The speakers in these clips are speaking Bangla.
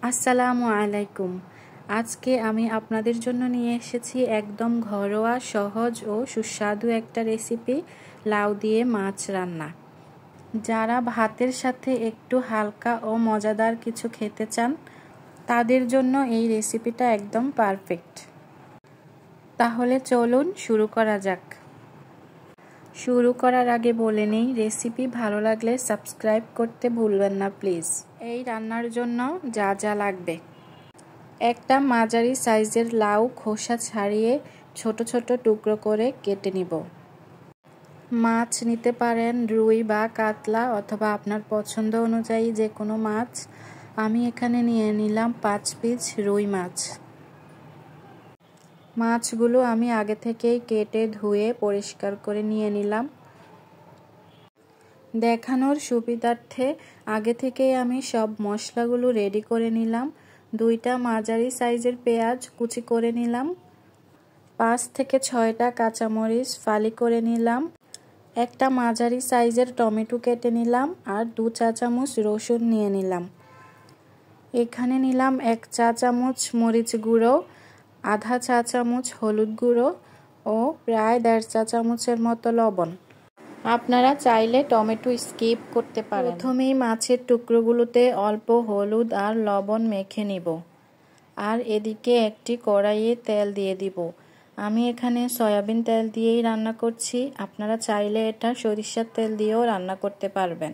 আসসালামু আলাইকুম। আজকে আমি আপনাদের জন্য নিয়ে এসেছি একদম ঘরোয়া, সহজ ও সুস্বাদু একটা রেসিপি, লাউ দিয়ে মাছ রান্না। যারা ভাতের সাথে একটু হালকা ও মজাদার কিছু খেতে চান, তাদের জন্য এই রেসিপিটা একদম পারফেক্ট। তাহলে চলুন শুরু করা যাক। শুরু করার আগে বলে নেই, রেসিপি ভালো লাগলে সাবস্ক্রাইব করতে ভুলবেন না প্লিজ। এই রান্নার জন্য যা যা লাগবে: একটা মাঝারি সাইজের লাউ খোসা ছাড়িয়ে ছোট ছোট টুকরো করে কেটে নিব। মাছ নিতে পারেন রুই বা কাতলা, অথবা আপনার পছন্দ অনুযায়ী যে কোনো মাছ। আমি এখানে নিয়ে নিলাম 5 পিস রুই মাছ। মাছগুলো আমি আগে থেকেই কেটে ধুয়ে পরিষ্কার করে নিয়ে নিলাম। দেখানোর সুবিধার্থে আগে থেকেই আমি সব মশলাগুলো রেডি করে নিলাম। 2টা মাঝারি সাইজের পেঁয়াজ কুচি করে নিলাম। 5 থেকে 6টা কাঁচামরিচ ফালি করে নিলাম। একটা মাঝারি সাইজের টমেটো কেটে নিলাম আর 2 চা চামচ রসুন নিয়ে নিলাম। এখানে নিলাম 1 চা চামচ মরিচ গুঁড়ো, আধা চা চামচ হলুদ গুঁড়ো ও প্রায় 1.5 চা চামচের মতো লবণ। আপনারা চাইলে টমেটো স্কিপ করতে পারেন। প্রথমেই মাছের টুকরোগুলোতে অল্প হলুদ আর লবণ মেখে নিব। আর এদিকে একটি কড়াইয়ে তেল দিয়ে দিব। আমি এখানে সয়াবিন তেল দিয়েই রান্না করছি। আপনারা চাইলে এটা সরিষার তেল দিয়েও রান্না করতে পারবেন।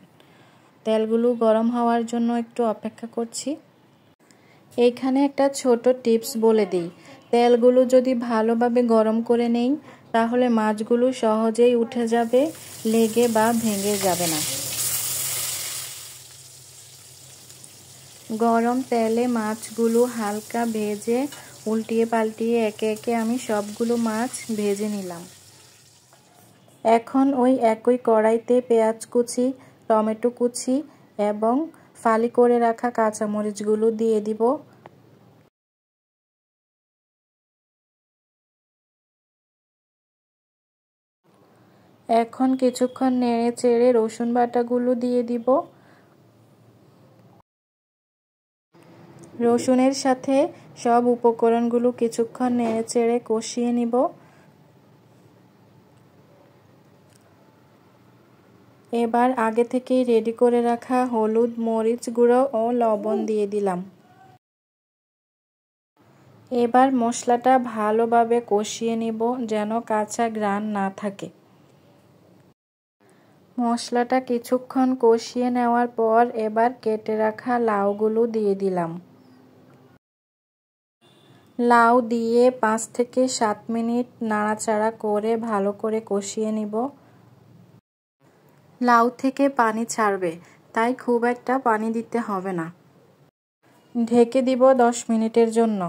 তেলগুলো গরম হওয়ার জন্য একটু অপেক্ষা করছি। এইখানে একটা ছোট টিপস বলে দিই, তেলগুলো যদি ভালোভাবে গরম করে নেই তাহলে মাছগুলো সহজেই উঠে যাবে, লেগে বা ভেঙে যাবে না। গরম তেলে মাছগুলো হালকা ভেজে উল্টিয়ে পাল্টিয়ে একে একে আমি সবগুলো মাছ ভেজে নিলাম। এখন ওই একই কড়াইতে পেঁয়াজ কুচি, টমেটো কুচি এবং ফালি করে রাখা কাঁচামরিচগুলো দিয়ে দিব। এখন কিছুক্ষণ নেড়ে চেড়ে রসুন বাটাগুলো দিয়ে দিব। রসুনের সাথে সব উপকরণগুলো কিছুক্ষণ নেড়ে চেড়ে কষিয়ে নিব। এবার আগে থেকেই রেডি করে রাখা হলুদ, মরিচ গুঁড়ো ও লবণ দিয়ে দিলাম। এবার মশলাটা ভালোভাবে কষিয়ে নিব যেন কাঁচা ঘ্রাণ না থাকে। মশলাটা কিছুক্ষণ কষিয়ে নেওয়ার পর এবার কেটে রাখা লাউগুলো দিয়ে দিলাম। লাউ দিয়ে 5 থেকে 7 মিনিট নাড়াচাড়া করে ভালো করে কষিয়ে নিব। লাউ থেকে পানি ছাড়বে, তাই খুব একটা পানি দিতে হবে না। ঢেকে দিব 10 মিনিটের জন্য।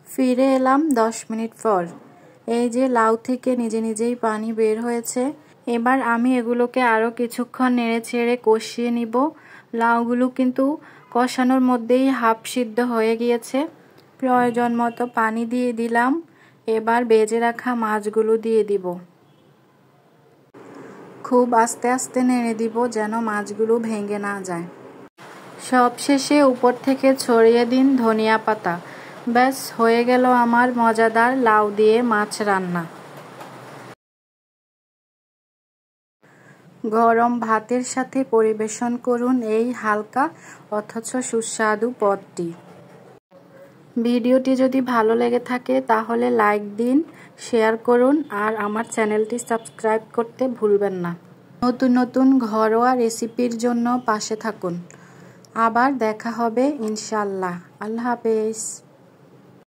ফিরে এলাম 10 মিনিট পর। এই যে লাউ থেকে নিজে নিজেই পানি বের হয়েছে। এবার আমি এগুলোকে আরও কিছুক্ষণ নেড়ে ছেড়ে কষিয়ে নিব। লাউগুলো কিন্তু কষানোর মধ্যেই হাফ সিদ্ধ হয়ে গিয়েছে। প্রয়োজন মতো পানি দিয়ে দিলাম। এবার ভেজে রাখা মাছগুলো দিয়ে দিব। খুব আস্তে আস্তে নেড়ে দিব যেন মাছগুলো ভেঙে না যায়। সবশেষে উপর থেকে ছড়িয়ে দিন ধনিয়া পাতা। ব্যাস হয়ে গেল আমার মজাদার লাউ দিয়ে মাছ রান্না। গরম ভাতের সাথে পরিবেশন করুন এই হালকা অথচ সুস্বাদু পদটি। ভিডিওটি যদি ভালো লেগে থাকে তাহলে লাইক দিন, শেয়ার করুন আর আমার চ্যানেলটি সাবস্ক্রাইব করতে ভুলবেন না। নতুন নতুন ঘরোয়া রেসিপির জন্য পাশে থাকুন। আবার দেখা হবে ইনশাআল্লাহ। আল্লাহ হাফেজ।